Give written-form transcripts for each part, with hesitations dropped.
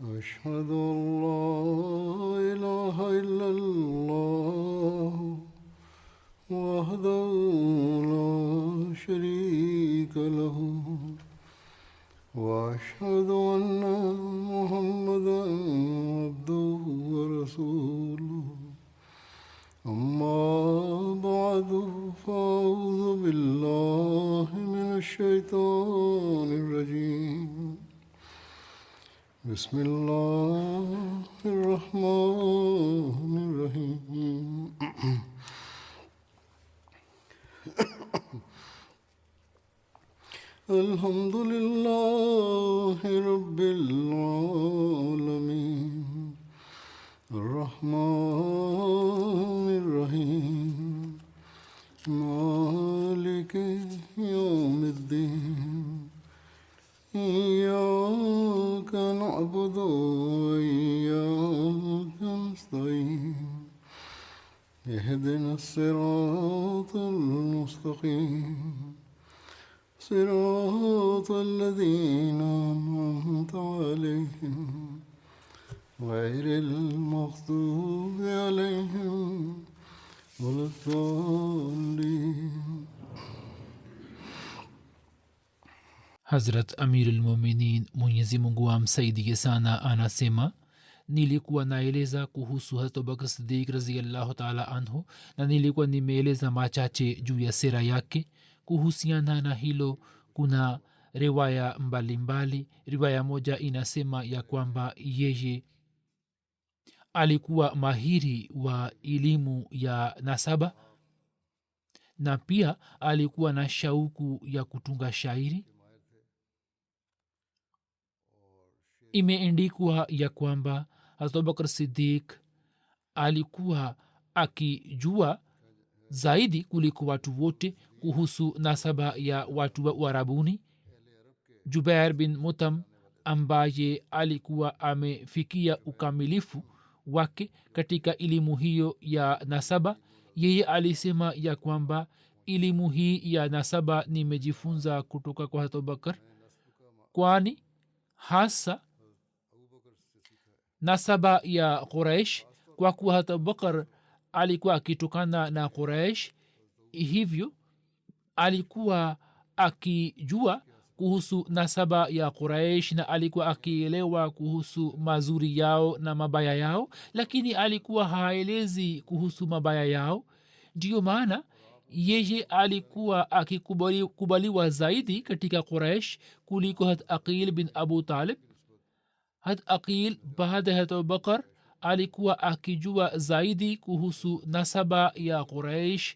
أشهد أن لا إله إلا الله وحده لا شريك له وأشهد أن محمدا عبده ورسوله أما بعد فأعوذ بالله من الشيطان الرجيم بسم الله الرحمن الرحيم الحمد لله رب العالمين الرحمن الرحيم مالك يوم الدين إياك نعبد وإياك نستعين اهدنا الصراط المستقيم صراط الذين أنعمت عليهم غير المغضوب عليهم ولا الضالين. Hazrat Amirul Mominin Mwenyezi Mungu amsaidie sana anasema, nilikuwa naeleza kuhusu Hazrat Abubakar Siddiq radhiyallahu ta'ala anhu, na nilikuwa nimeeleza machache juu ya sera yake. Kuhusiana na hilo kuna riwaya mbalimbali. Riwaya moja inasema ya kwamba yeye alikuwa mahiri wa elimu ya nasaba na pia alikuwa na shauku ya kutunga shairi. Imeandikwa ya kwamba Hazrat Abubakar Siddiq alikuwa akijua zaidi kuliko watu wote kuhusu nasaba ya watu wa Uarabuni. Jubair bin Mutam ambaye alikuwa amefikia ukamilifu wake katika elimu hiyo ya nasaba, yeye alisema ya kwamba elimu hii ya nasaba nimejifunza kutoka kwa Hazrat Abubakar, kwani hasa nasaba ya Quraish, kwa kuwa Hazrat Abubakar alikuwa akitokana na Quraish, hivyo alikuwa akijua kuhusu nasaba ya Quraish na alikuwa akielewa kuhusu mazuri yao na mabaya yao, lakini alikuwa haelezi kuhusu mabaya yao. Ndiyo maana yeye alikuwa akikubaliwa zaidi katika Quraish kuliko Had Aqil bin Abu Talib. Had Aqil baada ya Abubakar alikuwa akijua zaidi kuhusu nasaba ya Quraish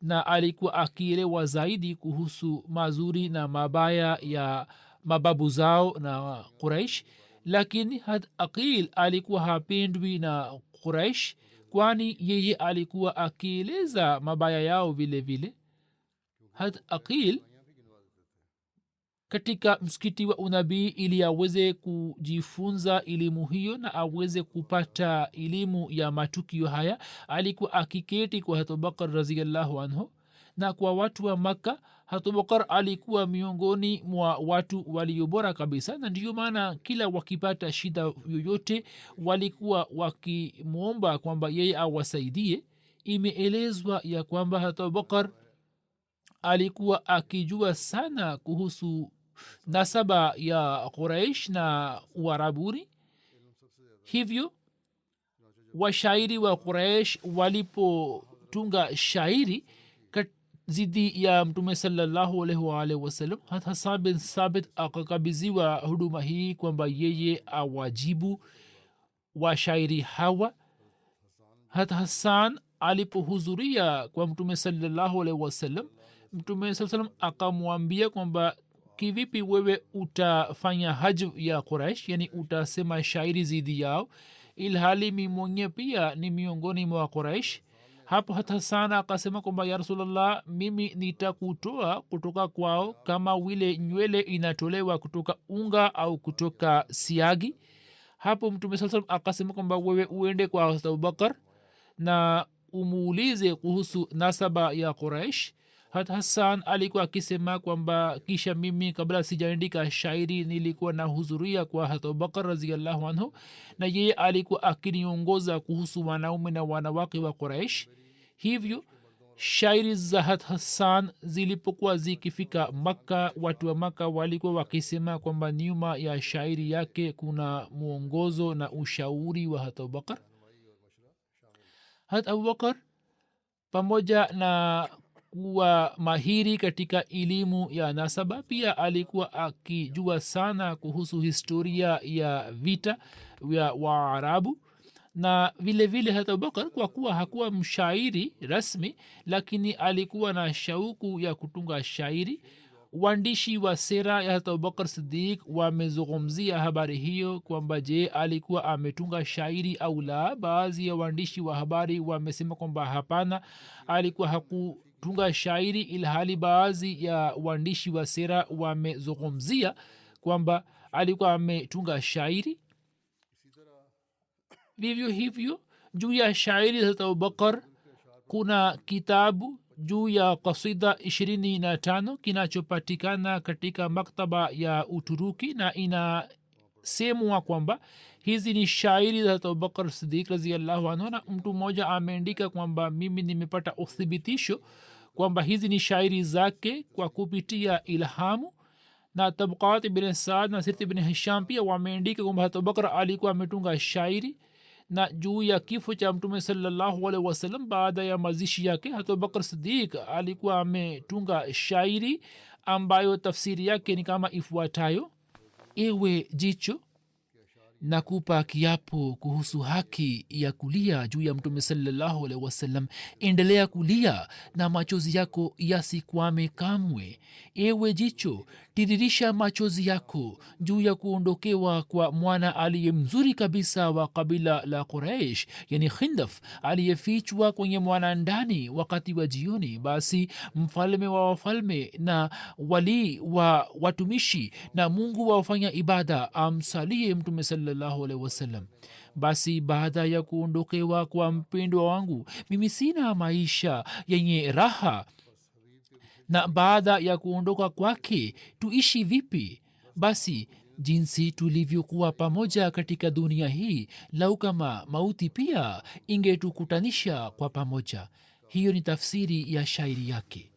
na alikuwa akielewa zaidi kuhusu mazuri na mabaya ya mababu zao na Quraish, lakini Had Aqil alikuwa hapendwi na Quraish, kwani yeye alikuwa akieleza mabaya yao vile vile. Had Aqil katika msikiti wa unabii ili aweze kujifunza elimu hiyo na aweze kupata elimu ya matukio haya, alikuwa akiketi kwa Hazrat Abubakar radhiyallahu anhu. Na kwa watu wa Makka, Hazrat Abubakar alikuwa miongoni mwa watu waliobora kabisa, na ndiyo maana kila wakipata shida yoyote walikuwa wakimwomba kwamba yeye awasaidie. Imeelezwa ya kwamba Hazrat Abubakar alikuwa akijua sana kuhusu nasaba ya Quraish na Uarabuni. Hivyo washairi wa Quraish walipotunga shairi zidi ya Mtume sallallahu alaihi wasallam, Hasan bin Sabit akakabidhiwa huduma hii kwamba yeye awajibu washairi hawa. Hata Hasan alipohudhuria kwa Mtume sallallahu alaihi wasallam, Mtume sallallahu alaihi wasallam akamwambia kwamba kivipi wewe utafanya hajv ya Quraish, yani utasema shairi zidi yao, ilhali mimi pia ni miongoni mwa Quraish. Hapo hata sana akasema kwamba ya Rasulullah, mimi nitakutoa kutoka kwao kama vile nywele inatolewa kutoka unga au kutoka siagi. Hapo Mtume sallallahu alaihi wasallam akasema kwamba wewe uende kwa Abubakar na umuulize kuhusu nasaba ya Quraish. hat hassan alikuwa akisema kwamba kisha mimi kabla sijaandika shairi nilikuwa nahudhuria kwa hat abubakar raziallahu anhu na yeye alikuwa akiniongoza kuhusu wanaume na wanawake wa quraish hivyo shairi za hat hassan zilipokuwa zikifika makka watu wa makka walikuwa wakisema kwamba nyuma ya shairi yake kuna mwongozo na ushauri wa hat abubakar. hat abubakar pamoja na kuwa mahiri katika elimu ya nasaba pia alikuwa akijua sana kuhusu historia ya vita ya waarabu na vile vile hata abubakar kwa kuwa hakuwa mshairi rasmi lakini alikuwa na shauku ya kutunga shairi. waandishi wa sera ya hata abubakar sidik wamezungumzia habari hiyo kwamba je alikuwa ametunga shairi au la. baadhi ya waandishi wa habari wamesema kwamba hapana, alikuwa hakutunga shairi, ilhali baadhi ya waandishi wa sera wamezungumzia kwamba alikuwa ametunga shairi. vivyo hivyo juu ya shairi za hata abubakar kuna kitabu juu ya kasida 25 kinachopatikana katika maktaba ya uturuki na inasemwa kwamba hizi ni shairi za abubakar sidik raziallahu anhu na mtu mmoja ameandika kwamba mimi nimepata uthibitisho kwamba hizi ni shairi zake kwa kupitia ilhamu. na tabqat ibn saad na sirt ibn hisham pia wameandika kwamba abubakar alikuwa ametunga shairi. na juu ya kifo cha mtume sallallahu alaihi wasallam baada ya mazishi yake abubakar sidik alikuwa ametunga shairi ambayo tafsiri yake ni kama ifuatayo: ewe jicho nakupa kiapo kuhusu haki ya kulia juu ya mtume sallallahu alaihi wasallam, endelea kulia na machozi yako yasikwame kamwe. ewe jicho tiririsha machozi yako juu ya kuondokewa kwa mwana aliye mzuri kabisa wa kabila la quraish, yani khindaf, aliyefichwa kwenye mwana ndani wakati wa jioni. basi mfalme wa wafalme na walii wa watumishi na mungu wa wafanya ibada amsalie mtume sallallahu alaihi wasallam. basi baada ya kuondokewa kwa mpendwa wangu mimi sina maisha yenye raha, na baada ya kuondoka kwake tuishi vipi? basi jinsi tulivyokuwa pamoja katika dunia hii, lau kama mauti pia ingetukutanisha kwa pamoja. hiyo ni tafsiri ya shairi yake.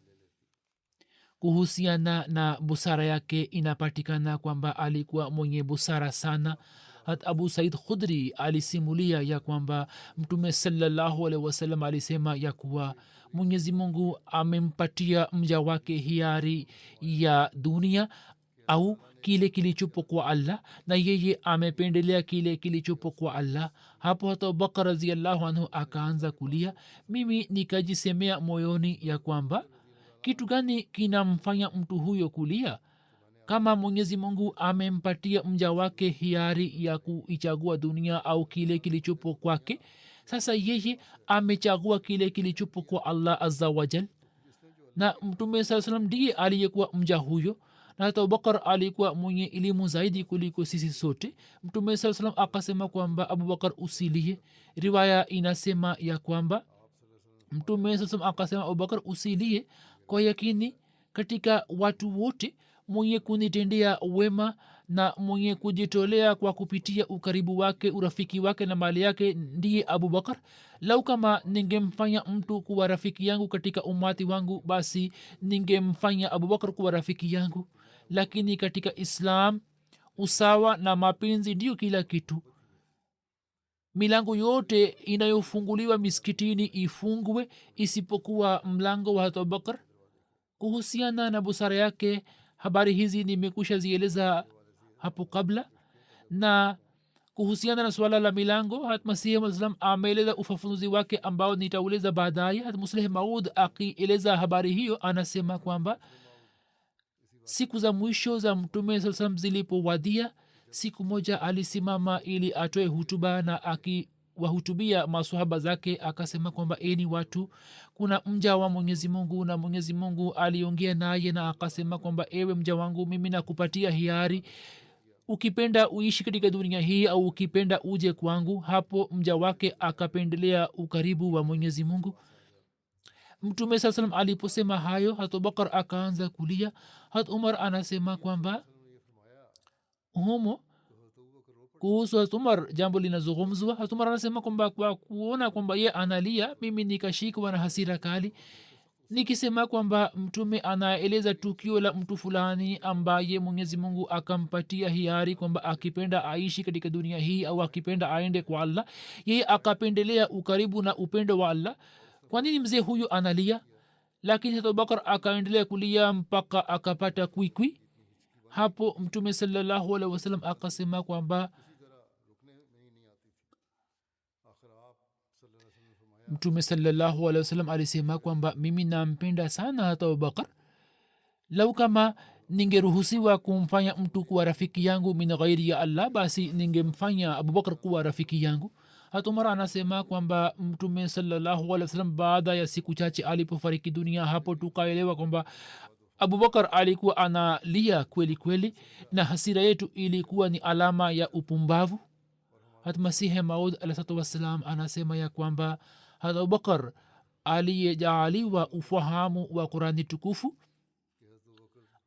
kuhusiana na busara yake inapatikana kwamba alikuwa mwenye busara sana. hat abu said khudri alisimulia ya kwamba mtume sallallahu alaihi wasallam alisema ya kuwa mwenyezi mungu amempatia mja wake hiari ya dunia au kile kilichopo kwa allah, na yeye amependelea kile kilichopo kwa allah. hapo hata abubakar raziallahu anhu akaanza kulia. mimi nikajisemea moyoni ya kwamba kitu gani kinamfanya mtu huyo kulia? kama mwenyezi mungu amempatia mja wake hiari ya kuichagua dunia au kile kilichopo kwake, sasa yeye amechagua kile kilichopo kwa allah azza wajal, na mtume saa salam ndiye aliyekuwa mja huyo. na hata abubakar alikuwa mwenye elimu zaidi kuliko sisi sote. mtume saa salam akasema kwamba abubakar usilie. riwaya inasema ya kwamba mtume saa salam akasema abubakar usilie, kwa yakini katika watu wote mwenye kunitendea wema na mwenye kujitolea kwa kupitia ukaribu wake, urafiki wake na mali yake ndiye abubakar. lau kama ningemfanya mtu kuwa rafiki yangu katika umati wangu, basi ningemfanya abubakar kuwa rafiki yangu. lakini katika islam usawa na mapenzi ndio kila kitu. milango yote inayofunguliwa miskitini ifungwe isipokuwa mlango wa abubakar. kuhusiana na busara yake habari hizi nimekusha zieleza hapo kabla, na kuhusiana na suala la milango hat masihi mslam ameeleza ufafanuzi wake ambao nitaueleza baadaye. hat musleh maud akieleza habari hiyo anasema kwamba siku za mwisho za mtume saa salam zilipowadia, siku moja alisimama ili atoe hutuba, na akiwahutubia masahaba zake akasema kwamba eni watu, kuna mja wa mwenyezi mungu na mwenyezi mungu aliongea naye na akasema kwamba ewe mja wangu, mimi nakupatia hiari, ukipenda uishi katika dunia hii au ukipenda uje kwangu. hapo mja wake akapendelea ukaribu wa mwenyezi mungu. mtume saa salam aliposema hayo hat abubakar akaanza kulia. hat umar anasema kwamba humo kuhusu hat umar jambo linazungumzwa. hat umar anasema kwamba kwa kuona kwamba ye analia mimi nikashikwa na hasira kali nikisema kwamba mtume anaeleza tukio la mtu fulani ambaye mwenyezi mungu akampatia hiari kwamba akipenda aishi katika dunia hii au akipenda aende kwa allah, yeye akapendelea ukaribu na upendo wa allah. kwa nini mzee huyu analia? lakini abubakar akaendelea kulia mpaka akapata kwikwi. hapo mtume sallallahu alaihi wasallam akasema kwamba mtume sallallahu alaihi wasallam alisema kwamba mimi nampenda sana hata abubakar. lau kama ningeruhusiwa kumfanya mtu kuwa rafiki yangu min ghairi ya allah basi ningemfanya abubakar kuwa rafiki yangu. hata umar anasema kwamba mtume sallallahu alaihi wasallam baada ya siku chache alipofariki dunia, hapo tukaelewa kwamba abubakar alikuwa analia kweli kweli na hasira yetu ilikuwa ni alama ya upumbavu. hata masihi maud alaihi wassalam anasema ya kwamba hata abubakar aliyejaaliwa ufahamu wa qurani tukufu,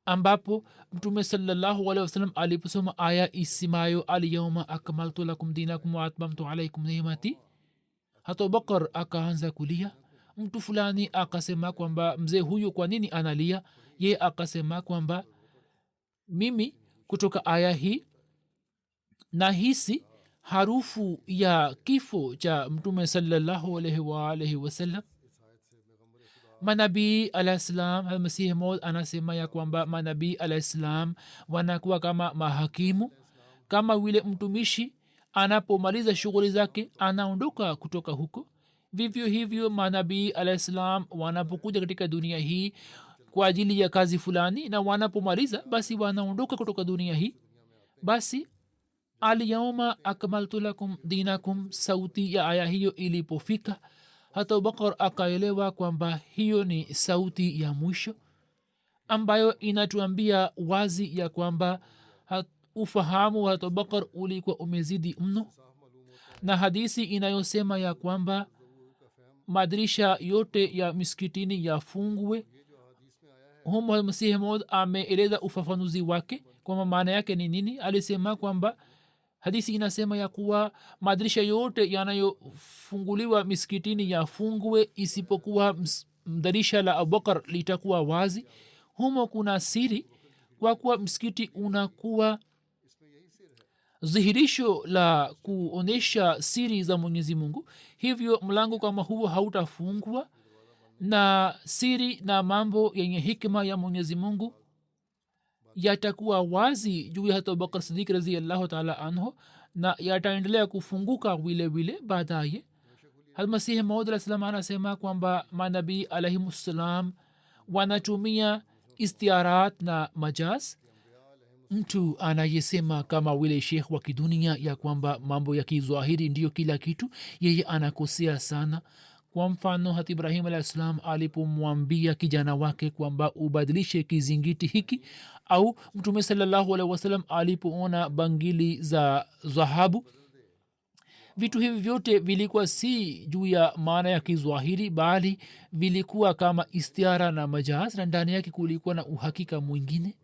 ambapo mtume sallallahu alaihi wasallam aliposoma aya isimayo alyauma akmaltu lakum dinakum wa atmamtu alaikum ni'mati, hata abubakar akaanza kulia. mtu fulani akasema kwamba mzee huyu kwa nini analia? ye akasema kwamba mimi kutoka aya hii nahisi harufu ya kifo cha mtume sallallahu alaihi wa alihi wasallam. manabii alahissalam, masihi maud anasema ya kwamba manabii alahissalam wanakuwa kama mahakimu. kama vile mtumishi anapomaliza shughuli zake anaondoka kutoka huko, vivyo hivyo manabii alahissalam wanapokuja katika dunia hii kwa ajili ya kazi fulani na wanapomaliza basi wanaondoka kutoka dunia hii. basi alyauma akmaltu lakum dinakum, sauti ya aya hiyo ilipofika, hata abubakar akaelewa kwamba hiyo ni sauti ya mwisho ambayo inatuambia wazi ya kwamba ufahamu wa abubakar ulikuwa umezidi mno. na hadisi inayosema ya kwamba madirisha yote ya miskitini yafungwe, humo masihi maud ameeleza ufafanuzi wake kwamba maana yake ni nini. alisema kwamba hadisi inasema ya kuwa madirisha yote yanayofunguliwa miskitini yafungwe isipokuwa dirisha la abubakar litakuwa wazi. humo kuna siri, kwa kuwa msikiti unakuwa dhihirisho la kuonyesha siri za mwenyezi mungu, hivyo mlango kama huo hautafungwa na siri na mambo yenye hikma ya mwenyezi mungu yatakuwa wazi juu ya hata abubakar sidik raziallahu taala anhu na yataendelea kufunguka vile vile baadaye. almasihi maud alah salam anasema kwamba manabii alaihimussalam wanatumia istiarat na majaz. mtu anayesema kama vile shekh wa kidunia ya kwamba mambo ya kizwahiri ndiyo kila kitu, yeye anakosea sana. kwa mfano hata ibrahim alah salam alipomwambia kijana wake kwamba ubadilishe kizingiti hiki, au mtume sallallahu alaihi wasallam alipoona bangili za dhahabu, vitu hivi vyote vilikuwa si juu ya maana ya kizwahiri bali vilikuwa kama istiara na majaz, na ndani yake kulikuwa na uhakika mwingine.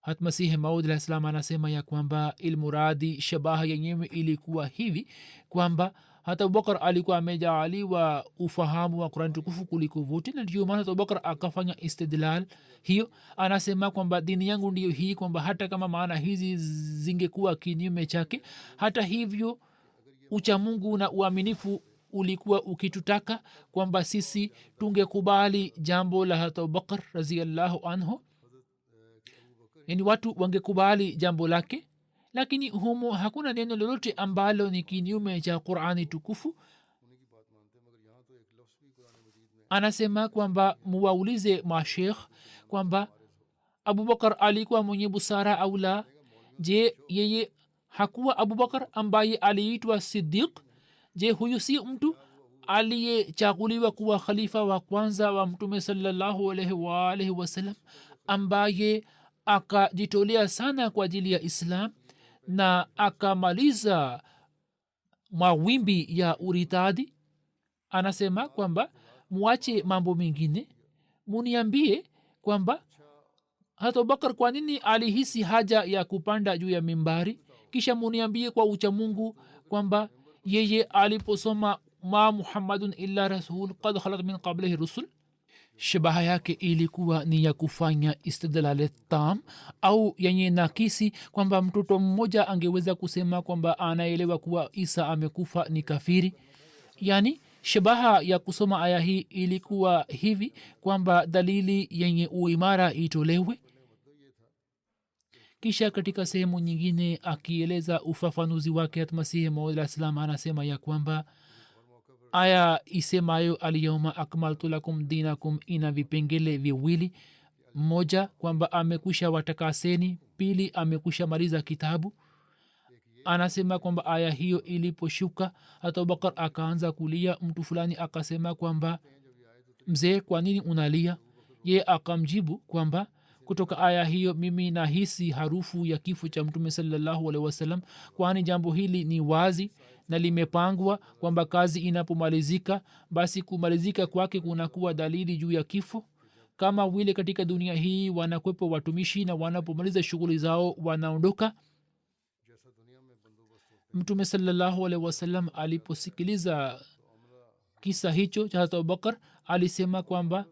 hat masihi maud alah salam anasema ya kwamba ilmuradi shabaha yenyewe ilikuwa hivi kwamba hata abubakar alikuwa amejaaliwa ufahamu wa qurani tukufu kuliko vote, na ndio maana hata abubakar akafanya istidlal hiyo. anasema kwamba dini yangu ndiyo hii, kwamba hata kama maana hizi zingekuwa kinyume chake, hata hivyo uchamungu na uaminifu ulikuwa ukitutaka kwamba sisi tungekubali jambo la hata abubakar raziallahu anhu, yani watu wangekubali jambo lake, lakini humo hakuna neno lolote ambalo ni kinyume cha qurani tukufu. anasema kwamba muwaulize mashekh kwamba abubakar alikuwa mwenye busara au la. je, yeye hakuwa abubakar ambaye aliitwa sidiq? je, huyu si mtu aliyechaguliwa kuwa khalifa wa kwanza wa mtume sallallahu alaihi wa alihi wasallam, ambaye akajitolea sana kwa ajili ya islam na akamaliza mawimbi ya uritadi? anasema kwamba mwache mambo mengine, muniambie kwamba hata abubakar kwa nini alihisi haja ya kupanda juu ya mimbari, kisha muniambie kwa uchamungu kwamba yeye aliposoma ma muhammadun illa rasul qad khalat min qablihi rusul, shabaha yake ilikuwa ni ya kufanya istidlal tam au yenye nakisi kwamba mtoto mmoja angeweza kusema kwamba anaelewa kuwa isa amekufa ni kafiri. yani shabaha ya kusoma aya hii ilikuwa hivi kwamba dalili yenye uimara itolewe. kisha katika sehemu nyingine akieleza ufafanuzi wake hatmasihi maud alah salam anasema ya kwamba aya isemayo alyauma akmaltu lakum dinakum ina vipengele viwili. moja kwamba amekwisha watakaseni, pili amekwisha maliza kitabu. anasema kwamba aya hiyo iliposhuka hata abubakar akaanza kulia. mtu fulani akasema kwamba mzee, kwa nini unalia? ye akamjibu kwamba kutoka aya hiyo mimi nahisi harufu ya kifo cha mtume sallallahu alaihi wasallam, kwani jambo hili ni wazi na limepangwa kwamba kazi inapomalizika basi kumalizika kwake kunakuwa dalili juu ya kifo. kama vile katika dunia hii wanakwepo watumishi na wanapomaliza shughuli zao wanaondoka. mtume sallallahu alaihi wasallam aliposikiliza kisa hicho cha abubakar alisema kwamba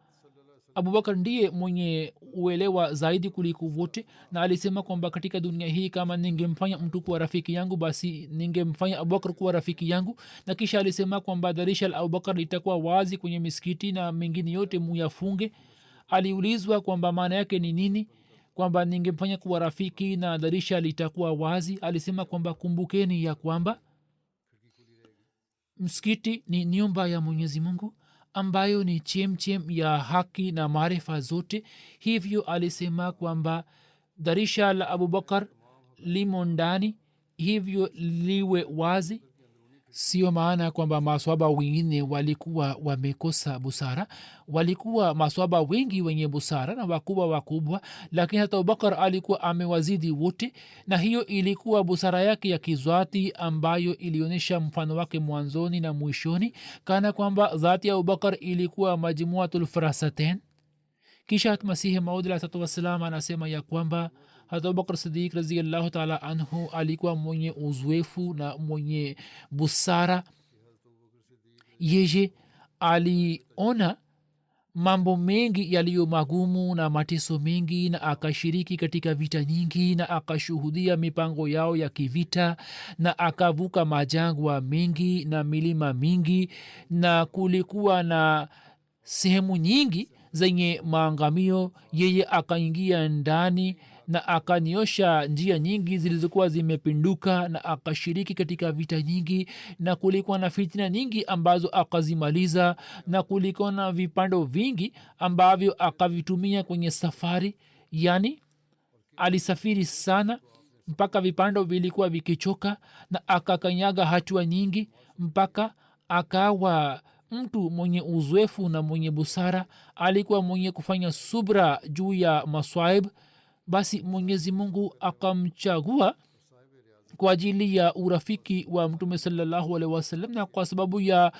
abubakar ndiye mwenye uelewa zaidi kuliko wote, na alisema kwamba katika dunia hii kama ningemfanya mtu kuwa rafiki yangu basi ningemfanya abubakar kuwa rafiki yangu. na kisha alisema kwamba darisha la abubakar litakuwa wazi kwenye misikiti na mengine yote muyafunge. aliulizwa kwamba maana yake ni nini kwamba ningemfanya kuwa rafiki na darisha litakuwa wazi. alisema kwamba kumbukeni ya kwamba msikiti ni nyumba ya mwenyezi mungu ambayo ni chemchem ya haki na maarifa zote. hivyo alisema kwamba darisha la abubakar limo ndani, hivyo liwe wazi. sio maana kwamba maswaba wengine walikuwa wamekosa busara. walikuwa maswaba wengi wenye busara na wakubwa, lakini hata abubakar alikuwa amewazidi wote, na hiyo ilikuwa busara yake ya kizwati ambayo ilionyesha mfano wake mwanzoni na mwishoni, kana kwamba dhati ya abubakar ilikuwa majmuatul farasatain. kisha masihi maud alayhi wassalam anasema ya kwamba hata abubakar sidik raziallahu taala anhu alikuwa mwenye uzoefu na mwenye busara. yeye aliona mambo mengi yaliyo magumu na mateso mengi, na akashiriki katika vita nyingi, na akashuhudia mipango yao ya kivita, na akavuka majangwa mengi na milima mingi, na kulikuwa na sehemu nyingi zenye maangamio. yeye akaingia ndani na akaniosha njia nyingi zilizokuwa zimepinduka, na akashiriki katika vita nyingi, na kulikuwa na fitina nyingi ambazo akazimaliza, na kulikuwa na vipando vingi ambavyo akavitumia kwenye safari. yani alisafiri sana mpaka vipando vilikuwa vikichoka, na akakanyaga hatua nyingi mpaka akawa mtu mwenye uzoefu na mwenye busara. alikuwa mwenye kufanya subra juu ya maswaib. basi mwenyezi mungu akamchagua kwa ajili ya urafiki wa mtume sallallahu alaihi wasallam, na kwa sababu ya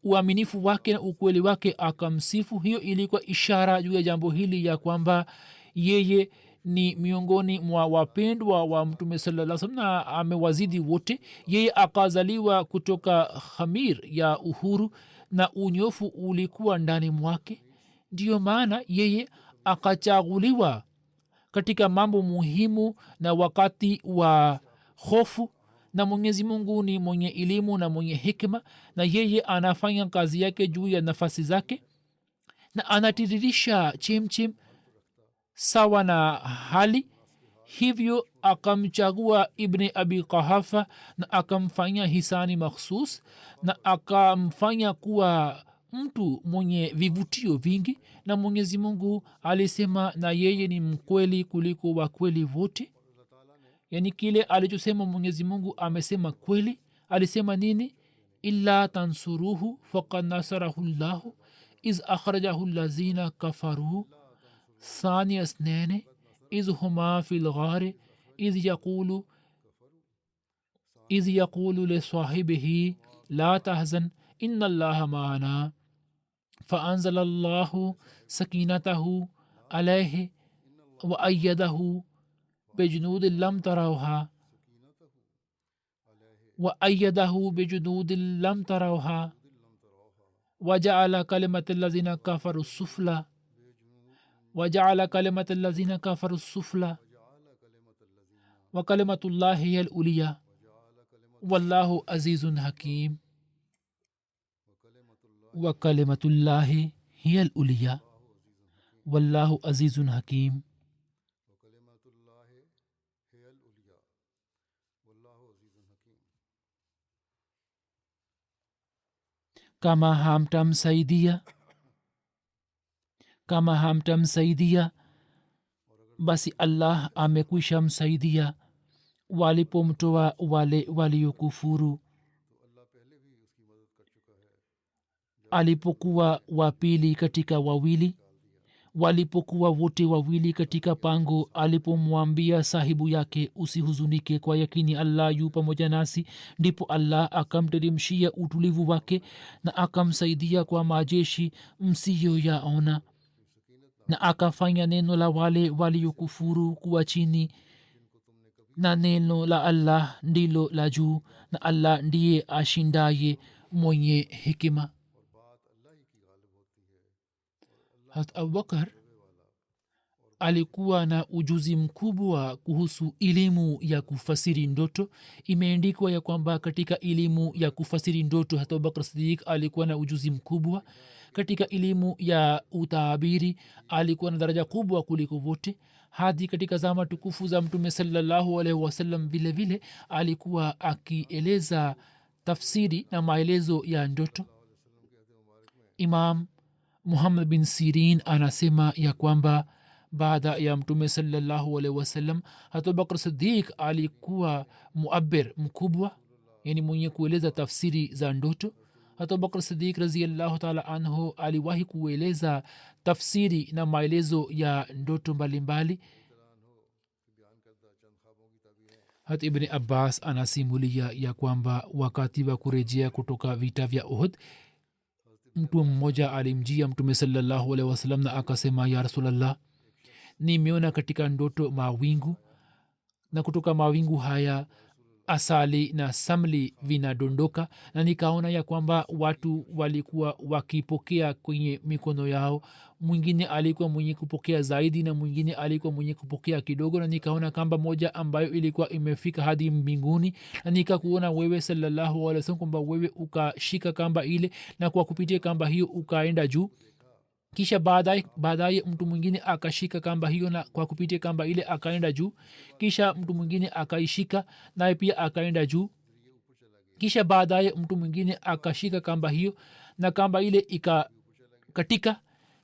uaminifu wake na ukweli wake akamsifu. hiyo ilikuwa ishara juu ya jambo hili ya kwamba yeye ni miongoni mwa wapendwa wa mtume sallallahu alaihi wasallam na amewazidi wote. yeye akazaliwa kutoka khamir ya uhuru na unyofu ulikuwa ndani mwake. ndiyo maana yeye akachaguliwa katika mambo muhimu na wakati wa hofu. na mwenyezi mungu ni mwenye elimu na mwenye hikma, na yeye anafanya kazi yake juu ya nafasi zake, na anatiririsha chemchem sawa na hali. hivyo akamchagua ibni abi qahafa na akamfanya hisani makhsus, na akamfanya kuwa mtu mwenye vivutio vingi. na mwenyezi mungu alisema na yeye ni mkweli kuliko wakweli wote. yani kile alichosema mwenyezi mungu amesema kweli. alisema nini? illa tansuruhu faqad nasarahu llahu iz akhrajahu lazina kafaru thani asnane iz huma fi lghari iz yaqulu lisahibihi la tahzan inna allaha maana faanzala allahu sakinatahu alaihi wa ayyadahu bijunudi lam tarauha wa ayyadahu bijunudi lam tarauha wajaala kalimat allazina kafaru sufla wajaala kalimat allazina kafaru sufla wa kalimatullahi hiya al-uliya wallahu azizun hakim wa kalimatullahi hiya al-uliya wallahu azizun hakim. kama hamtamsaidia basi allah amekwisha msaidia walipomtoa wale waliokufuru alipokuwa wapili katika wawili walipokuwa wote wawili katika pango alipomwambia sahibu yake usihuzunike kwa yakini allah yu pamoja nasi ndipo allah akamteremshia utulivu wake na akamsaidia kwa majeshi msiyoyaona na akafanya neno la wale waliokufuru kuwa chini na neno la allah ndilo la juu na allah ndiye ashindaye mwenye hekima. Hazrat abubakar alikuwa na ujuzi mkubwa kuhusu elimu ya kufasiri ndoto. Imeandikwa ya kwamba katika elimu ya kufasiri ndoto Hazrat abubakar siddiq alikuwa na ujuzi mkubwa. Katika elimu ya utaabiri alikuwa na daraja kubwa kuliko wote. Hadi katika zama tukufu za mtume sallallahu alaihi wasallam vile vile alikuwa akieleza tafsiri na maelezo ya ndoto. Imam muhammad bin sirin anasema ya kwamba baada ya mtume sallallahu alaihi wasallam Hazrat abubakar siddiq alikuwa muabir mkubwa, yani mwenye kueleza tafsiri za ndoto. Hazrat abubakar siddiq radhiyallahu taala anhu aliwahi kueleza tafsiri na maelezo ya ndoto mbalimbali. Hazrat ibn abbas anasimulia ya kwamba wakati wa kurejea kutoka vita vya uhud mtu mmoja alimjia mtume sallallahu alaihi wasallam na akasema, ya rasulallah, nimeona katika ndoto mawingu na kutoka mawingu haya asali na samli vinadondoka, na nikaona ya kwamba watu walikuwa wakipokea kwenye mikono yao. Mwingine alikuwa mwenye kupokea zaidi na mwingine alikuwa mwenye kupokea kidogo, na nikaona kamba moja ambayo ilikuwa imefika hadi mbinguni, na nikakuona wewe sallallahu alaihi wasallam kwamba wewe ukashika kamba ile na kwa kupitia kamba hiyo ukaenda juu. Kisha baadaye mtu mwingine akashika kamba hiyo na kwa kupitia kamba ile akaenda juu. Kisha mtu mwingine akaishika naye pia akaenda juu. Kisha baadaye mtu mwingine akashika kamba hiyo na kamba ile ikakatika,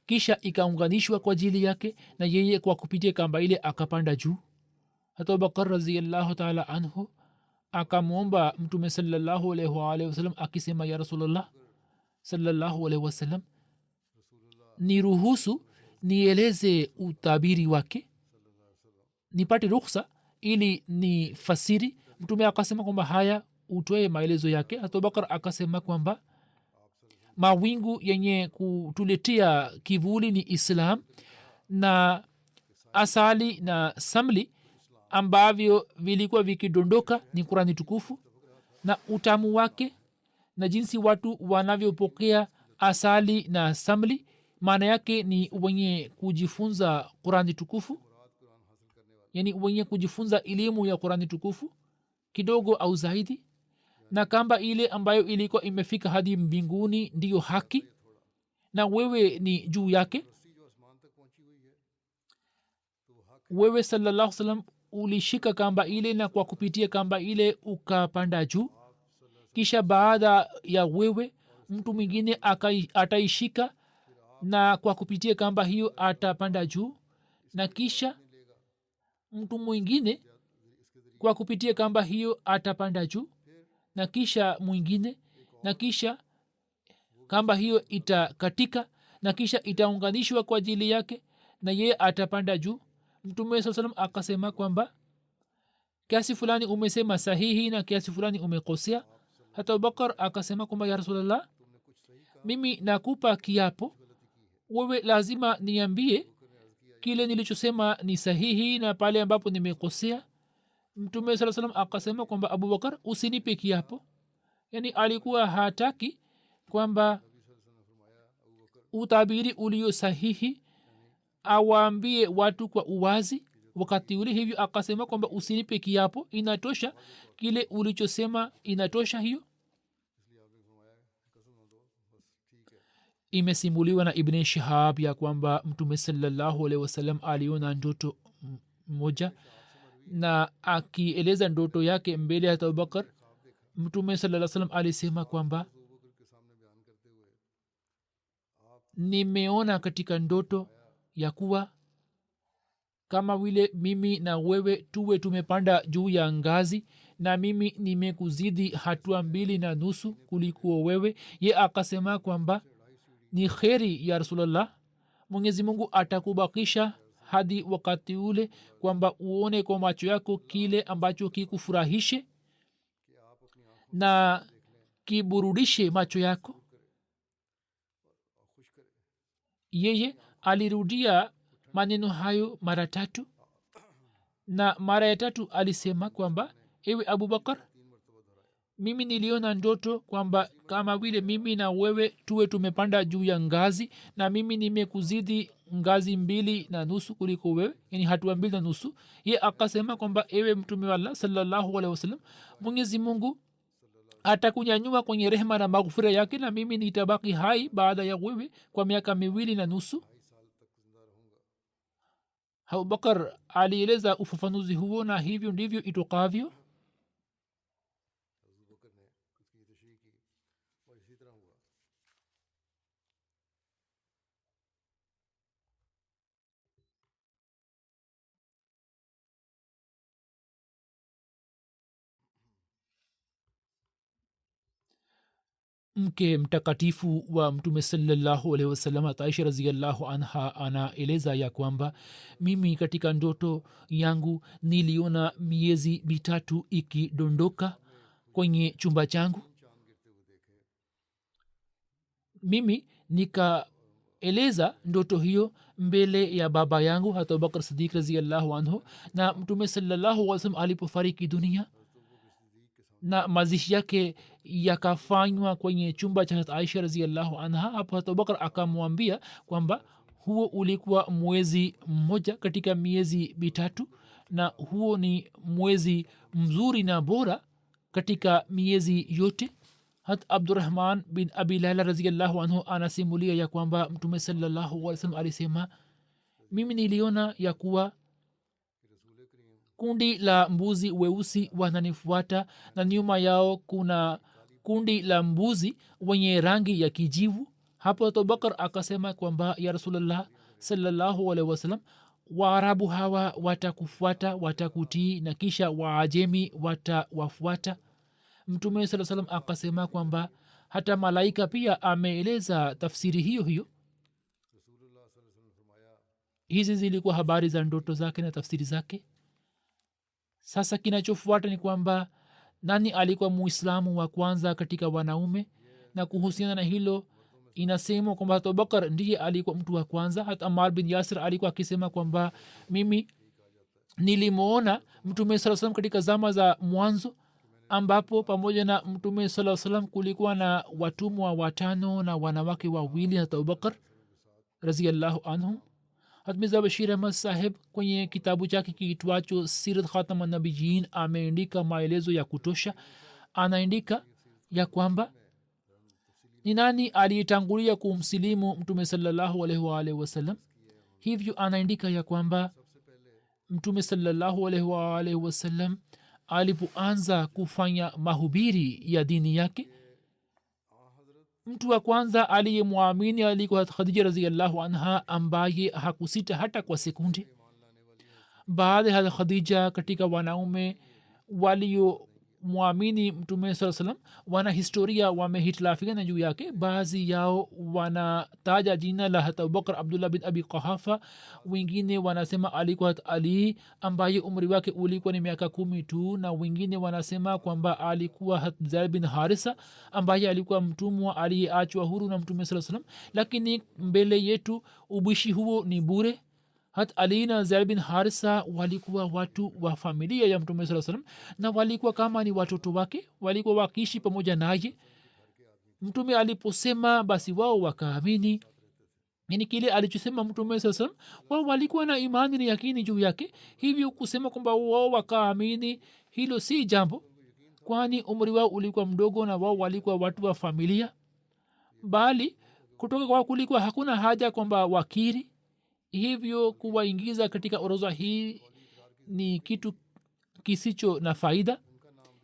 kisha ikaunganishwa kwa ajili yake na yeye kwa kupitia kamba ile akapanda juu. Hata Abubakar radhiyallahu ta'ala anhu akamwomba mtume sallallahu alaihi wasallam akisema, ya rasulullah sallallahu alaihi wasallam, niruhusu nieleze utabiri wake, nipate ruhusa ili ni fasiri. Mtume akasema kwamba haya, utoe maelezo yake. Hata Abubakar akasema kwamba mawingu yenye kutuletea kivuli ni islam, na asali na samli ambavyo vilikuwa vikidondoka ni Qurani tukufu, na utamu wake na jinsi watu wanavyopokea asali na samli maana yake ni wenye kujifunza Qurani tukufu, yani wenye kujifunza elimu ya Qurani tukufu kidogo au zaidi, na kamba ile ambayo ilikuwa imefika hadi mbinguni ndiyo haki na wewe ni juu yake. Wewe sallallahu alaihi wasallam ulishika kamba ile na kwa kupitia kamba ile ukapanda juu. Kisha baada ya wewe mtu mwingine ataishika na kwa kupitia kamba hiyo atapanda juu, na kisha mtu mwingine kwa kupitia kamba hiyo atapanda juu, na kisha mwingine, na kisha kamba hiyo itakatika na kisha itaunganishwa kwa ajili yake na yeye atapanda juu. Mtume saa salam akasema kwamba kiasi fulani umesema sahihi na kiasi fulani umekosea. Hata Abubakar akasema kwamba ya Rasulullah, mimi nakupa kiapo wewe lazima niambie kile nilichosema ni sahihi na pale ambapo nimekosea. Mtume saa salam akasema kwamba abubakar usinipe kiapo. yani alikuwa hataki kwamba utabiri ulio sahihi awaambie watu kwa uwazi wakati ule. hivyo akasema kwamba usinipe kiapo, inatosha kile ulichosema, inatosha hiyo. imesimuliwa na ibn shihab ya kwamba mtume salallahu alaihi wasallam aliona ndoto moja na akieleza ndoto yake mbele ya abubakar, mtume salaa salam alisema kwamba nimeona katika ndoto ya kuwa kama vile mimi na wewe tuwe tumepanda juu ya ngazi na mimi nimekuzidi hatua 2.5 kuliko wewe. ye akasema kwamba ni kheri ya rasulllah, mwenyezi mungu atakubakisha hadi wakati ule kwamba uone kwa macho yako kile ambacho kikufurahishe na kiburudishe macho yako. yeye alirudia maneno hayo mara 3 na mara ya 3 alisema kwamba ewe abubakar, mimi niliona ndoto kwamba kama vile mimi na wewe tuwe tumepanda juu ya ngazi na mimi nimekuzidi ngazi 2.5 kuliko wewe, yani hatua 2.5. ye akasema kwamba ewe mtume wa Allah sallallahu alaihi wasallam, mwenyezi mungu atakunyanyua kwenye rehema na maghfira yake na mimi nitabaki hai baada ya wewe kwa miaka 2.5. abubakar alieleza ufafanuzi huo na hivyo ndivyo itokavyo. mke mtakatifu wa mtume salallahu alaihi wasallam aisha raziallahu anha anaeleza ya kwamba mimi katika ndoto yangu niliona miezi 3 ikidondoka kwenye chumba changu. mimi nikaeleza ndoto hiyo mbele ya baba yangu hata abubakar sidik raziallahu anhu, na mtume salallahu alaihi wasallam alipofariki dunia na mazishi yake yakafanywa kwenye chumba cha aisha raziallahu anha. hapo abubakar akamwambia kwamba huo ulikuwa mwezi mmoja katika miezi 3 na huo ni mwezi mzuri na bora katika miezi yote. hat abdurahman bin abi laila raziallahu anhu anasimulia ya kwamba mtume salallahu alaihi wasallam alisema, mimi niliona ya kuwa kundi la mbuzi weusi wananifuata na nyuma yao kuna kundi la mbuzi wenye rangi ya kijivu. hapo abubakar akasema kwamba ya rasulllah sallallahu alaihi wasallam, waarabu hawa watakufuata, watakutii na kisha waajemi watawafuata. mtume saa salam akasema kwamba hata malaika pia ameeleza tafsiri hiyo hiyo. hizi zilikuwa habari za ndoto zake na tafsiri zake. sasa kinachofuata ni kwamba nani alikuwa muislamu wa kwanza katika wanaume, na kuhusiana na hilo inasemwa kwamba hata abubakar ndiye alikuwa mtu wa kwanza. hata amar bin yasir alikuwa akisema kwamba mimi nilimwona mtume saa salam katika zama za mwanzo ambapo pamoja na mtume saa salam kulikuwa na watumwa 5 na wanawake 2. hata abubakar raziallahu anhum. hatmiza bashir ahmad saheb kwenye kitabu chake kiitwacho sirat khatam nabiyin ameandika maelezo ya kutosha. anaandika ya kwamba ni nani aliyetangulia kumsilimu mtume salallahu alaihi waalihi wasallam. hivyo anaandika ya kwamba mtume salallahu alaihi waalihi wasallam alipoanza kufanya mahubiri ya dini yake, mtu wa kwanza aliyemwamini alikuwa khadija raziallahu anha, ambaye hakusita hata kwa sekunde. baada ya khadija katika wanaume kumwamini mtume saa salam wana historia wamehitilafiana juu yake. Baadhi yao wanataja jina la hat abubakar abdullah bin abi qahafa, wengine wanasema alikuwa hat ali ambaye umri wake ulikuwa ni miaka 10 tu, na wengine wanasema kwamba alikuwa hat zaid bin harisa ambaye alikuwa mtumwa aliyeachwa huru na mtume saa salam. Lakini mbele yetu ubishi huo ni bure. hat ali na zaid bin harisa walikuwa watu wa familia ya mtume saa salam, na walikuwa kama ni watoto wake, walikuwa wakiishi pamoja naye. mtume aliposema basi wao wakaamini, yani kile alichosema mtume saa salam wao walikuwa na imani na yakini juu yake. hivyo kusema kwamba wao wakaamini hilo si jambo, kwani umri wao ulikuwa mdogo na wao walikuwa watu wa familia, bali kutoka kwa kulikuwa hakuna haja kwamba wakiri. hivyo kuwaingiza katika orodha hii ni kitu kisicho na faida.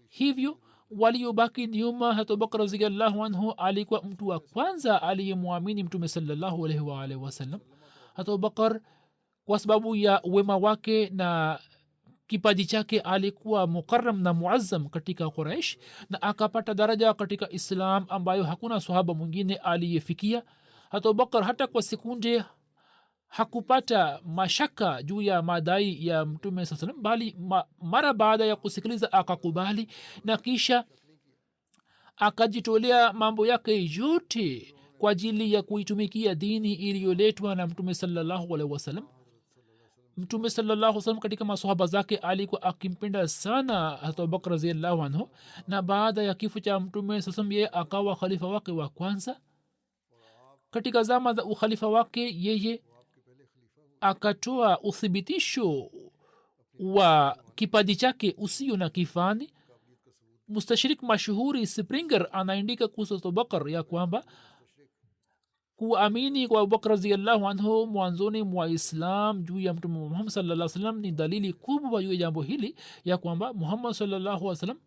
hivyo waliobaki nyuma, hat abubakar radhiallahu anhu alikuwa mtu wa kwanza aliyemwamini mtume sallallahu alaihi wa alihi wasallam. hat abubakar kwa sababu ya wema wake na kipaji chake alikuwa mukarram na muazzam katika Quraish, na akapata daraja katika Islam ambayo hakuna sahaba mwingine aliyefikia. hat abubakar hata kwa sekunde hakupata mashaka juu ya madai ya mtume saa salam, bali mara baada ya kusikiliza akakubali, na kisha akajitolea mambo yake yote kwa ajili ya kuitumikia dini iliyoletwa na mtume sallallahu alaihi wasallam. mtume sallallahu alaihi wasallam katika masahaba zake alikuwa akimpenda sana hat abubakar radhiallahu anhu, na baada ya kifo cha mtume saa salam yeye akawa khalifa wake wa kwanza. katika zama za ukhalifa wake yeye akatoa uthibitisho wa kipaji chake usio na kifani. mustashrik mashuhuri springer anaandika kuhusu abubakar ya kwamba kuamini kwa abubakar radhiallahu anhu mwanzoni mwa islam juu ya mtume muhammad sallallahu alaihi wasallam ni dalili kubwa juu ya jambo hili, ya kwamba muhammad sallallahu alaihi wasallam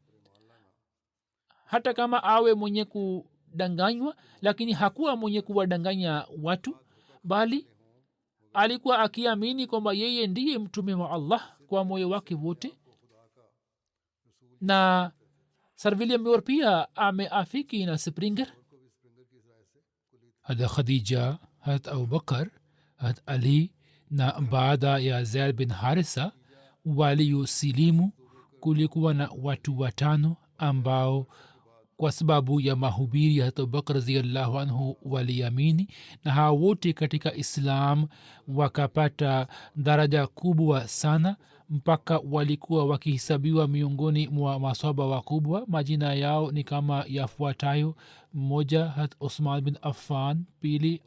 hata kama awe mwenye kudanganywa, lakini hakuwa mwenye kuwadanganya watu, bali alikuwa akiamini kwamba yeye ndiye mtume wa allah kwa moyo wake wote. na sir william muir pia ameafiki na springer. hada khadija, hat abubakar, hat ali na baada ya zaid bin harisa waliosilimu kulikuwa na watu 5 ambao kwa sababu ya mahubiri ya abubakar radhiallahu anhu waliamini, na hawa wote katika islam wakapata daraja kubwa sana, mpaka walikuwa wakihesabiwa miongoni mwa maswahaba wakubwa. majina yao ni kama yafuatayo: 1 hat usman bin affan, 2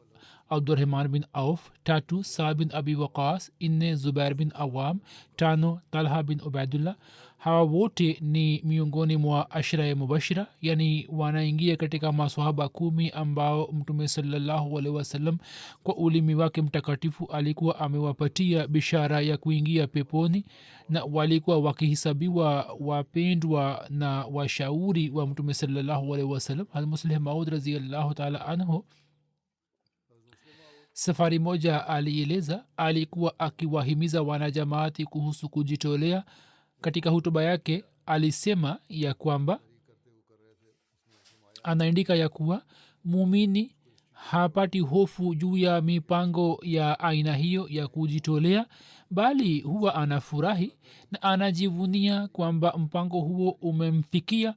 abdurrahman bin auf, 3 saad bin abi waqas, 4 zubair bin awam, 5 talha bin ubaidullah. hawa wote ni miongoni mwa ashra mubashira, yani wanaingia katika maswahaba 10 ambao mtume sallallahu alaihi wasallam kwa ulimi wake mtakatifu alikuwa amewapatia bishara ya kuingia peponi, na walikuwa wakihisabiwa wapendwa na washauri wa mtume sallallahu alaihi wasallam. al-Muslih Maud radhiyallahu ta'ala anhu safari moja alieleza alikuwa akiwahimiza wanajamaati kuhusu kujitolea. katika hutuba yake alisema ya kwamba anaandika ya kuwa muumini hapati hofu juu ya mipango ya aina hiyo ya kujitolea, bali huwa anafurahi na anajivunia kwamba mpango huo umemfikia,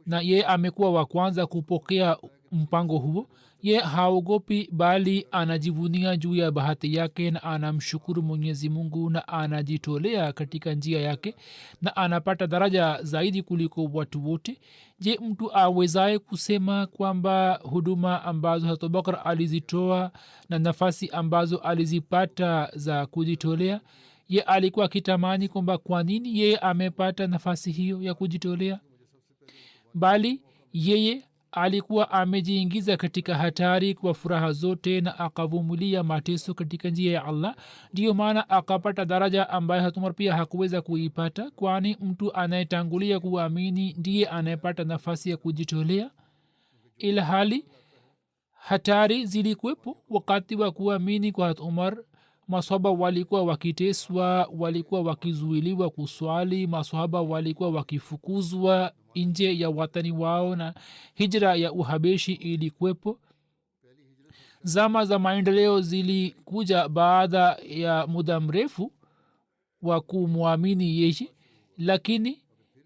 na ye amekuwa wa kwanza kupokea mpango huo. ye haogopi, bali anajivunia juu ya bahati yake, na anamshukuru mwenyezi mungu, na anajitolea katika njia yake, na anapata daraja zaidi kuliko watu wote. je, mtu awezaye kusema kwamba huduma ambazo hat abubakar alizitoa na nafasi ambazo alizipata za kujitolea, ye alikuwa akitamani kwamba kwa nini yeye amepata nafasi hiyo ya kujitolea, bali yeye alikuwa amejiingiza katika hatari kwa furaha zote, na akavumilia mateso katika njia ya allah. ndiyo maana akapata daraja ambayo hatumar pia hakuweza kuipata, kwani mtu anayetangulia kuamini ndiye anayepata nafasi ya kujitolea, ila hali hatari zilikuwepo wakati wa kuamini kwa umar. masahaba walikuwa wakiteswa, walikuwa wakizuiliwa kuswali, masahaba walikuwa wakifukuzwa nje ya watani wao, na hijra ya uhabeshi ilikuwepo. Zama za maendeleo zilikuja baada ya muda mrefu wa kumwamini yeye, lakini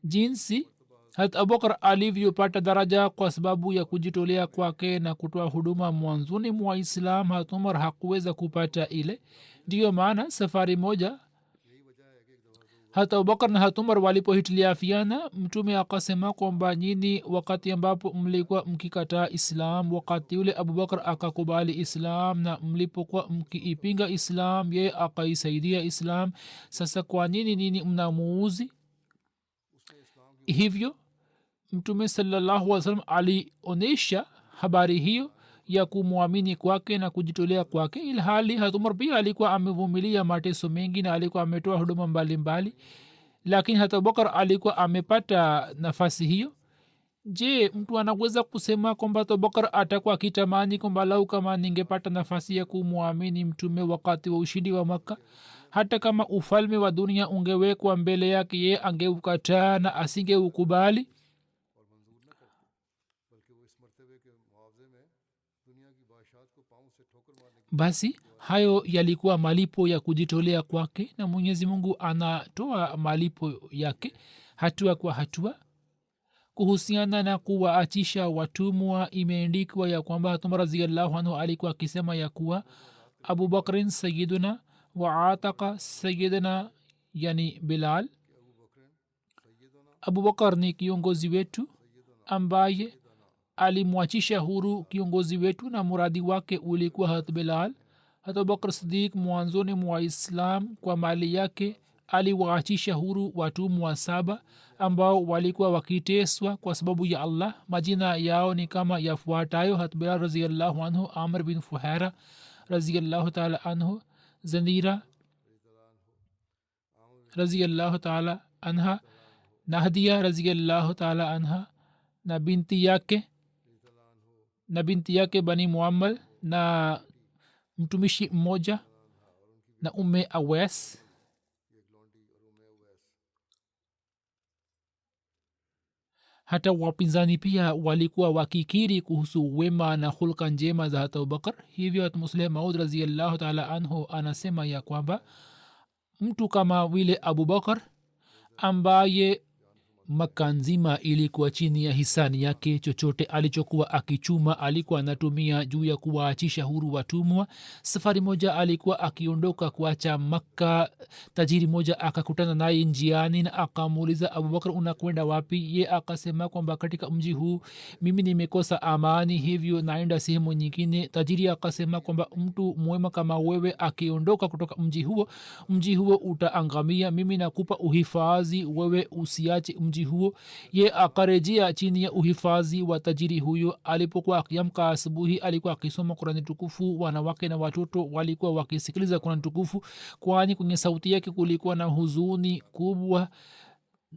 jinsi hat abubakar alivyopata daraja kwa sababu ya kujitolea kwake na kutoa huduma mwanzoni mwa islam, hat umar hakuweza kupata ile. ndiyo maana safari moja hata abubakar na hat umar walipohitiliafiana, mtume akasema kwamba nyini wakati ambapo mlikuwa mkikataa islam, wakati ule abubakar akakubali islam, na mlipokuwa mkiipinga islam yeye akaisaidia islam. sasa kwa nini mnamuuzi hivyo? mtume sallallahu alaihi wasallam alionyesha habari hiyo ya kumwamini kwake na kujitolea kwake, ilhali hat umar pia alikuwa amevumilia mateso mengi na alikuwa ametoa huduma mbalimbali, lakini hata abubakar alikuwa amepata nafasi hiyo. je, mtu anaweza kusema kwamba abubakar atakuwa akitamani kwamba lau kama ningepata nafasi ya kumwamini mtume wakati wa ushindi wa Makka, hata kama ufalme wa dunia ungewekwa mbele yake ye angeukataa na asingeukubali? basi hayo yalikuwa malipo ya kujitolea kwake, na mwenyezi mungu anatoa malipo yake hatua kwa hatua. kuhusiana na kuwaachisha watumwa, imeendikwa ya kwamba umar raziallahu anhu alikuwa akisema ya kuwa abubakrin sayiduna wa ataka sayiduna, yani bilal. abubakar ni kiongozi wetu ambaye alimwachisha huru kiongozi wetu, na muradi wake ulikuwa hat bilal. hata abubakar sidik mwanzoni mwa islam kwa mali yake aliwaachisha huru watumwa 7 ambao walikuwa wakiteswa kwa sababu ya allah. majina yao ni kama yafuatayo: hat bilal raziallahu anhu, amr bin fuhaira raziallahu taala anhu, zanira raziallahu taala anha, nahdia raziallahu taala anha, na binti yake bani muammal, na mtumishi mmoja, na umme awes. hata wapinzani pia walikuwa wakikiri kuhusu wema na hulka njema za hata abubakar. hivyo hat musleh maud raziallahu taala anhu anasema ya kwamba mtu kama vile abubakar ambaye maka nzima ilikuwa chini ya hisani yake, chochote alichokuwa akichuma alikuwa anatumia juu ya kuwaachisha huru watumwa. safari moja alikuwa akiondoka kuacha makka, tajiri moja akakutana naye njiani na akamuuliza, abubakar unakwenda wapi? ye akasema kwamba katika mji huu mimi nimekosa amani, hivyo naenda sehemu nyingine. tajiri akasema kwamba mtu mwema kama wewe akiondoka kutoka mji huo utaangamia, mimi nakupa uhifadhi, wewe usiache mji huo. ye akarejea chini ya uhifadhi wa tajiri huyo. alipokuwa akiamka asubuhi alikuwa akisoma kurani tukufu. wanawake na watoto walikuwa wakisikiliza kurani tukufu, kwani kwenye sauti yake kulikuwa na huzuni kubwa.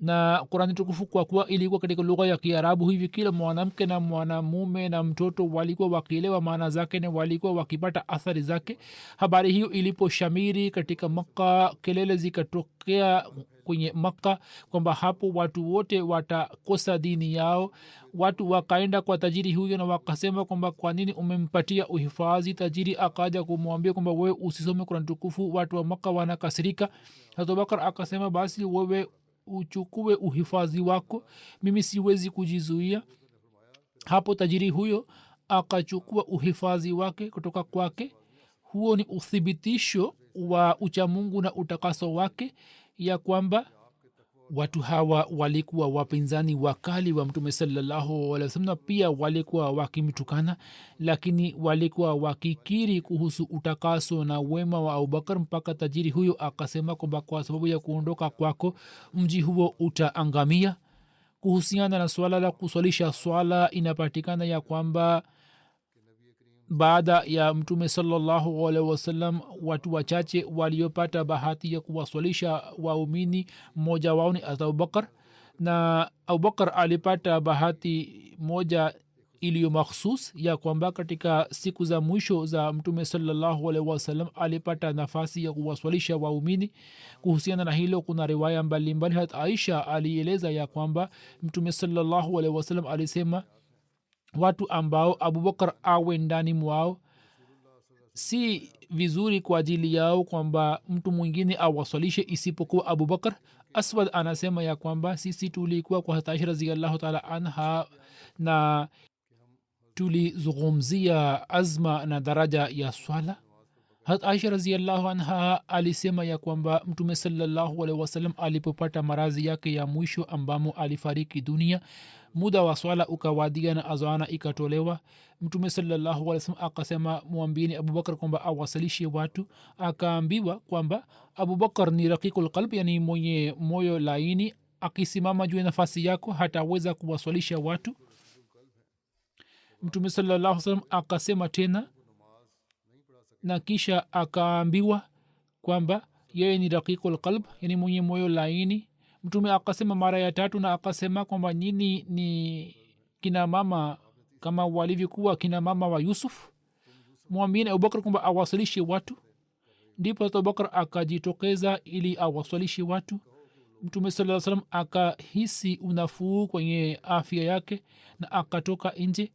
na kurani tukufu kwa kuwa ilikuwa katika lugha ya kiarabu, hivi kila mwanamke na mwanamume na mtoto walikuwa wakielewa maana zake na walikuwa wakipata athari zake. habari hiyo iliposhamiri katika Makka, kelele zikatokea kwenye Makka kwamba hapo watu wote watakosa dini yao. watu wakaenda kwa tajiri huyo na wakasema kwamba kwa nini umempatia uhifadhi? tajiri akaja kumwambia kwamba wewe usisome Qur'an tukufu, watu wa Makka wanakasirika. Abubakar akasema basi wewe uchukue uhifadhi wako, mimi siwezi kujizuia. hapo tajiri huyo akachukua uhifadhi wake kutoka kwake. huo ni uthibitisho wa uchamungu na utakaso wake, ya kwamba watu hawa walikuwa wapinzani wakali wa mtume sallallahu alaihi wasallam, pia walikuwa wakimtukana, lakini walikuwa wakikiri kuhusu utakaso na wema wa Abubakar, mpaka tajiri huyo akasema kwamba kwa sababu ya kuondoka kwako mji huo utaangamia. kuhusiana na swala la kuswalisha swala, inapatikana ya kwamba baada ya mtume sallallahu alaihi wasallam watu wachache waliopata bahati ya kuwaswalisha waumini, mmoja wao ni Abubakar. na Abubakar alipata bahati moja iliyo makhsus ya kwamba katika siku za mwisho za mtume salallahu alaihi wasallam alipata nafasi ya kuwaswalisha waumini. kuhusiana na hilo kuna riwaya mbalimbali. hat aisha alieleza ya kwamba mtume salallahu alaihi wasallam alisema watu ambao abubakar awe ndani mwao si vizuri kwa ajili yao kwamba mtu mwingine awaswalishe isipokuwa abubakar. aswad anasema ya kwamba sisi tulikuwa kwa hat aisha raziallahu taala anha na tulizungumzia azma na daraja ya swala. hat aisha raziallahu anha alisema ya kwamba mtume salallahu alaihi wasallam alipopata maradhi yake ya mwisho ambamo alifariki dunia, muda wa swala ukawadia na azana ikatolewa. mtume salallahu alaihi wasallam akasema mwambieni abubakar kwamba awasalishe watu. akaambiwa kwamba abubakar ni raqiqul qalb, yani mwenye moyo laini, akisimama juu ya nafasi yako hataweza kuwaswalisha watu. mtume salallahu alaihi wasallam akasema tena na kisha akaambiwa kwamba yeye ni raqiqul qalb, yani mwenye moyo laini. mtume akasema mara ya tatu na akasema kwamba nyini ni kina mama kama walivyokuwa kina mama wa yusuf. mwamini abubakar kwamba awasalishe watu. ndipo abubakar akajitokeza ili awasalishe watu. mtume saa salam akahisi unafuu kwenye afya yake na akatoka nje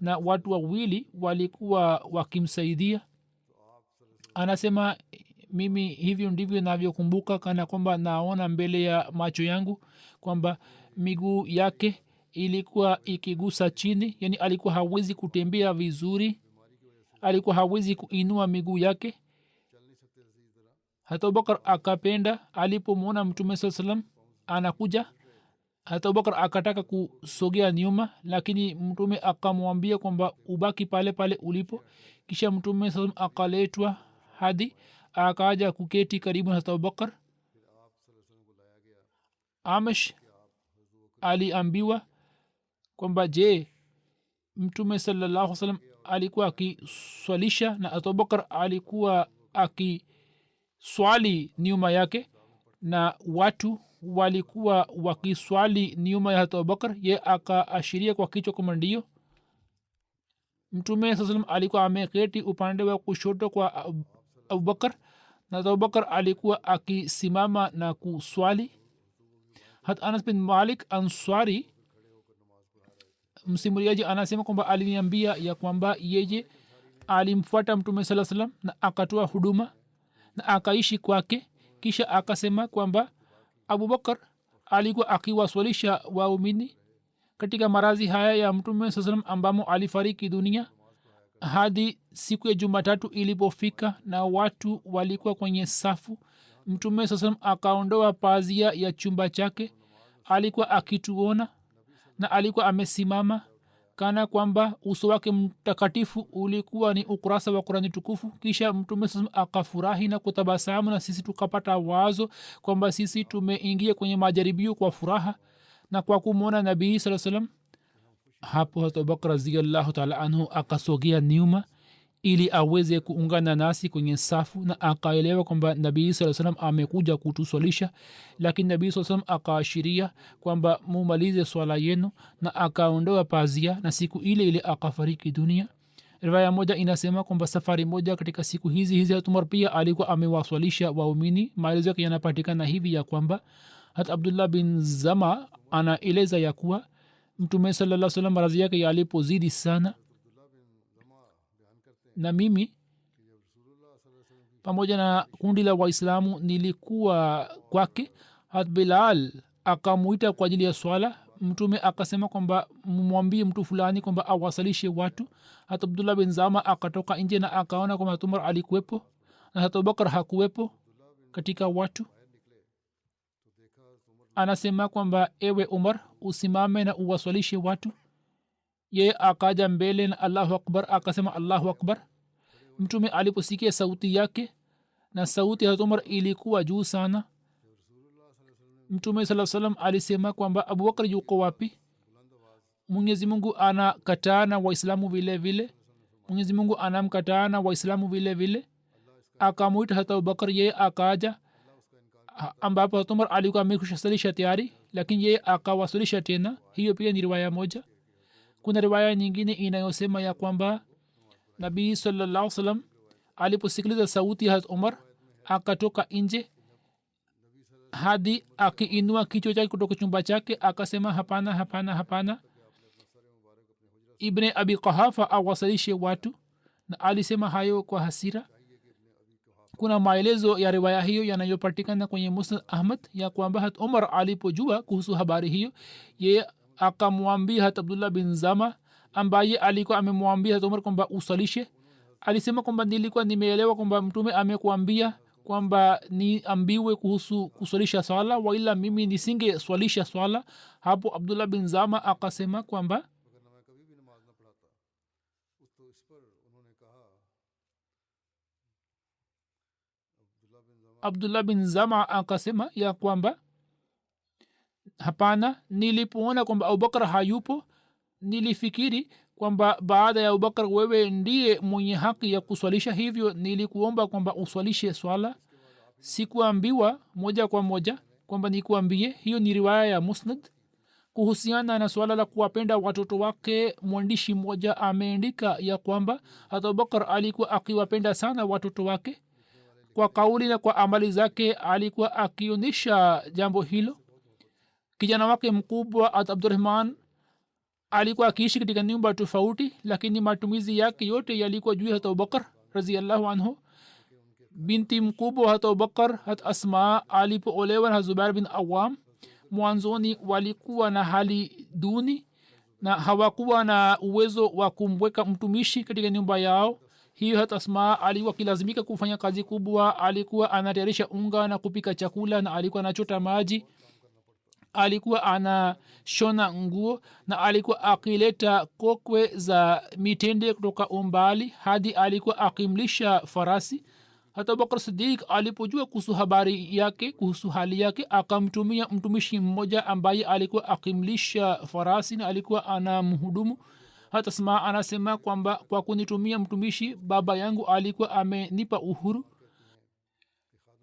na watu wawili walikuwa wakimsaidia. anasema mimi hivyo ndivyo navyokumbuka, kana kwamba naona mbele ya macho yangu kwamba miguu yake ilikuwa ikigusa chini, yani alikuwa hawezi kutembea vizuri, alikuwa hawezi kuinua miguu yake. hata abubakar akapenda alipomwona mtume saa salam anakuja, hata abubakar akataka kusogea nyuma, lakini mtume akamwambia kwamba ubaki pale pale ulipo. kisha mtume saa salam akaletwa hadi akaja kuketi karibu na hata abubakar. amish aliambiwa kwamba je, mtume sallallahu salam alikuwa akiswalisha na abubakar alikuwa akiswali nyuma yake na watu walikuwa wakiswali nyuma ya abubakar. ye akaashiria kwa kichwa kama ndio. mtume saa salam alikuwa ameketi upande wa kushoto kwa abubakar na abubakar alikuwa akisimama na kuswali. hat anas bin malik answari msimuliaji anasema kwamba aliniambia ya kwamba yeye alimfuata mtume saa salam na akatoa huduma na akaishi kwake. kisha akasema kwamba abubakar alikuwa akiwaswalisha waumini katika marazi haya ya mtume saa salam ambamo alifariki dunia hadi siku ya jumatatu ilipofika na watu walikuwa kwenye safu. mtume saa salam akaondoa pazia ya chumba chake, alikuwa akituona na alikuwa amesimama kana kwamba uso wake mtakatifu ulikuwa ni ukurasa wa Qurani tukufu. kisha mtume saa salam akafurahi na kutabasamu na sisi tukapata wazo kwamba sisi tumeingia kwenye majaribio kwa furaha na kwa kumwona nabii saa salam. hapo abubakar raziallahu taala anhu akasogea nyuma ili aweze kuungana nasi kwenye safu na akaelewa kwamba nabii saa salam amekuja kutuswalisha. lakini nabii saa salam akaashiria kwamba mumalize swala yenu na akaondoa pazia na siku ile ile akafariki dunia. riwaya moja inasema kwamba safari moja katika siku hizi umar pia alikuwa amewaswalisha waumini. maelezo yake yanapatikana hivi ya kwamba hata abdullah bin zama anaeleza ya kuwa mtume sallallahu salam maradhi yake yalipozidi sana na mimi pamoja na kundi la waislamu nilikuwa kwake. hat bilal akamuita kwa ajili ya swala. mtume akasema kwamba mwambie mtu fulani kwamba awasalishe watu. hata abdullah bin zama akatoka nje na akaona kwamba umar alikuwepo na hata abubakar hakuwepo katika watu. anasema kwamba ewe umar, usimame na uwaswalishe watu. ye akaja mbele na allahu akbar akasema allahu akbar. mtume aliposikia sauti yake na sauti ya umar ilikuwa juu sana, mtume saa salam alisema kwamba abubakar yuko wapi? mwenyezi mungu anakataa na waislamu vile vile, mwenyezi mungu anamkataa na waislamu vile vile. akamwita hata abubakar, ye akaja ambapo umar alikuwa amekushasalisha tayari, lakini ye akawasalisha tena. hiyo pia ni riwaya moja. kuna riwaya nyingine inayosema ya kwamba nabii sallallahu salam aliposikiliza sauti ya umar akatoka nje hadi akiinua kichwa chake kutoka chumba chake akasema hapana hapana hapana ibne abi qahafa awasalishe watu na alisema hayo kwa hasira kuna maelezo ya riwaya hiyo yanayopatikana kwenye musnad ahmad ya kwamba hat umar alipojua kuhusu habari hiyo ye akamwambia hat abdullah bin zama ambaye alikuwa amemwambia hat umar kwamba usalishe alisema kwamba nilikuwa nimeelewa kwamba mtume amekuambia kwamba niambiwe kuhusu kuswalisha swala waila mimi nisinge swalisha swala hapo abdullah bin zama akasema kwamba abdullah bin zama akasema ya kwamba hapana nilipoona kwamba abubakar hayupo nilifikiri kwamba baada ya abubakar wewe ndiye mwenye haki ya kuswalisha hivyo nilikuomba kwamba uswalishe swala sikuambiwa moja kwa moja kwamba nikuambie hiyo ni riwaya ya musnad kuhusiana na swala la kuwapenda watoto wake mwandishi mmoja ameandika ya kwamba hata abubakar alikuwa akiwapenda sana watoto wake kwa kauli na kwa amali zake alikuwa akionyesha jambo hilo kijana wake mkubwa abdurahman alikuwa akiishi katika nyumba tofauti lakini matumizi yake yote yalikuwa juu ya hata abubakar raziallahu anhu binti mkubwa hata abubakar hata asma alipoolewa na zubair bin awam mwanzoni walikuwa na hali duni na hawakuwa na uwezo wa kumweka mtumishi katika nyumba yao hiyo hata asma alikuwa akilazimika kufanya kazi kubwa alikuwa anatayarisha unga na kupika chakula na alikuwa anachota maji alikuwa anashona nguo na alikuwa akileta kokwe za mitende kutoka umbali hadi alikuwa akimlisha farasi hata bakr sidik alipojua kuhusu habari yake kuhusu hali yake akamtumia mtumishi mmoja ambaye alikuwa akimlisha farasi na alikuwa anamhudumu hata sma anasema kwamba kwa kunitumia mtumishi baba yangu alikuwa amenipa uhuru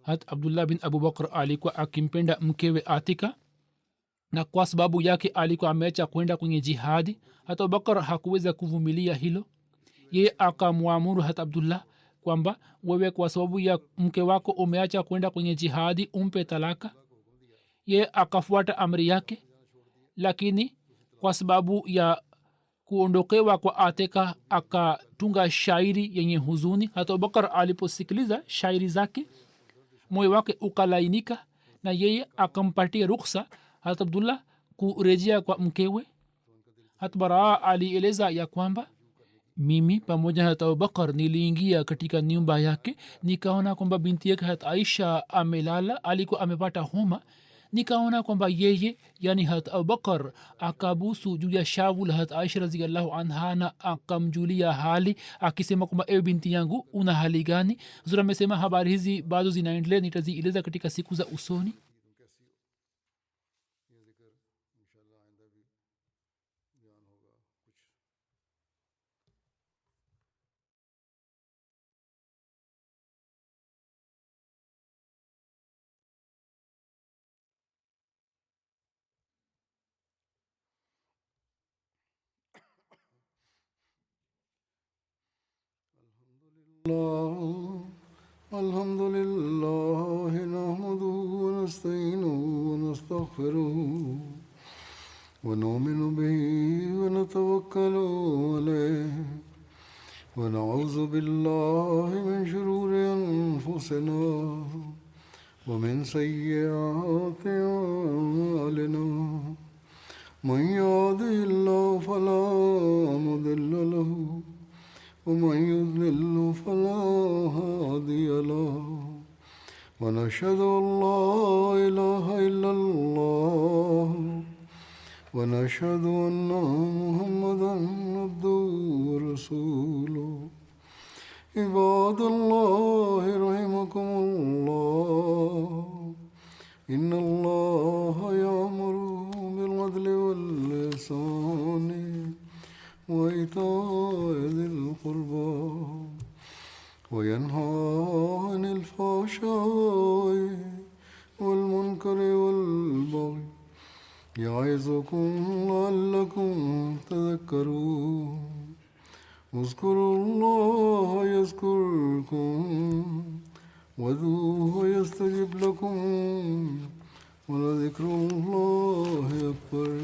hata abdullah bin abubakr alikuwa akimpenda mkewe atika na kwa sababu yake alikuwa ameacha kwenda kwenye jihadi hata abubakar hakuweza kuvumilia hilo ye akamwamuru hata abdullah kwamba wewe kwa sababu ya mke wako umeacha kwenda kwenye jihadi umpe talaka ye akafuata amri yake lakini kwa sababu ya kuondokewa kwa atika akatunga shairi yenye huzuni hata abubakar aliposikiliza shairi zake moyo wake ukalainika na yeye akampatia ruksa hata abdullah kurejea kwa mkewe hata baraa alieleza ya kwamba mimi pamoja hata abubakar niliingia katika nyumba yake nikaona kwamba binti yake hata aisha amelala alikuwa amepata homa nikaona kwamba yeye yani hata abubakar akabusu juu ya shavu la hata aisha raziallahu anha na akamjulia hali akisema kwamba ewe binti yangu una hali gani zura amesema habari hizi bado zinaendelea nitazieleza katika siku za usoni الحمد لله نحمده ونستعينه ونستغفره ونؤمن به ونتوكل عليه ونعوذ بالله من شرور أنفسنا ومن سيئات أعمالنا من يهده الله فلا مضل له ومن يضلل فلا هادي له ونشهد أن لا إله إلا الله ونشهد أن محمدا عبده ورسوله عباد الله رحمكم الله إن الله يأمر بالعدل والإحسان وإيتاء ذي القربى وينهى عن الفحشاء والمنكر والبغي يعظكم لعلكم تذكرون اذكروا الله يذكركم وادعوه يستجب لكم ولذكر الله أكبر